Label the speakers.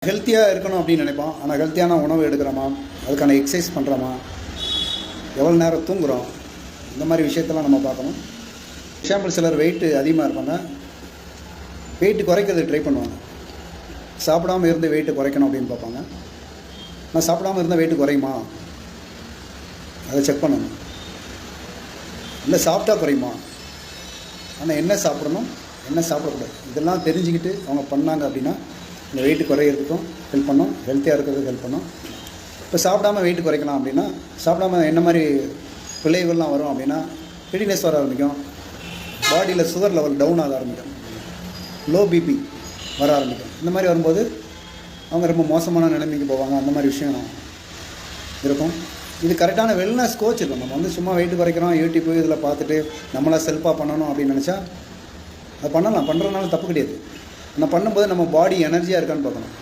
Speaker 1: ஹெல்த்தியாக இருக்கணும் அப்படின்னு நினைப்போம். ஆனால் ஹெல்த்தியான உணவு எடுக்கிறோமா, அதுக்கான எக்ஸசைஸ் பண்ணுறோமா, எவ்வளோ நேரம் தூங்குகிறோம், இந்த மாதிரி விஷயத்தெல்லாம் நம்ம பார்க்கணும். எக்ஸாம்பிள், சிலர் வெயிட்டு அதிகமாக இருப்பாங்க, வெயிட்டு குறைக்கிறது ட்ரை பண்ணுவாங்க. சாப்பிடாமல் இருந்து வெயிட்டு குறைக்கணும் அப்படின்னு பார்ப்பாங்க. நான் சாப்பிடாமல் இருந்தால் வெயிட்டு குறையுமா, அதை செக் பண்ணணும். இல்லை சாப்பிட்டா குறையுமா, ஆனால் என்ன சாப்பிடணும் என்ன சாப்பிடக்கூடாது இதெல்லாம் தெரிஞ்சுக்கிட்டு அவங்க பண்ணாங்க அப்படின்னா இந்த வெயிட்டு குறையிறதுக்கும் ஹெல்ப் பண்ணும், ஹெல்த்தியாக இருக்கிறதுக்கு ஹெல்ப் பண்ணும். இப்போ சாப்பிடாமல் வெயிட்டு குறைக்கலாம் அப்படின்னா சாப்பிடாமல் என்ன மாதிரி விளைவுகள்லாம் வரும் அப்படின்னா ஹெடினஸ் வர ஆரம்பிக்கும், பாடியில் சுகர் லெவல் டவுன் ஆக ஆரம்பிக்கும், லோ பிபி வர ஆரம்பிக்கும். இந்த மாதிரி வரும்போது அவங்க ரொம்ப மோசமான நிலைமைக்கு போவாங்க. அந்த மாதிரி விஷயம் இருக்கும். இது கரெக்டான வெல்னஸ் கோச் இருக்கும். நம்ம வந்து சும்மா வெயிட் குறைக்கிறோம் யூடியூப் இதில் பார்த்துட்டு நம்மளாக செல்ஃபாக பண்ணணும் அப்படின்னு நினச்சா அது பண்ணலாம், பண்ணுறதுனால தப்பு கிடையாது. ஆனால் பண்ணும்போது நம்ம பாடி எனர்ஜியாக இருக்கான்னு பார்க்கணும்.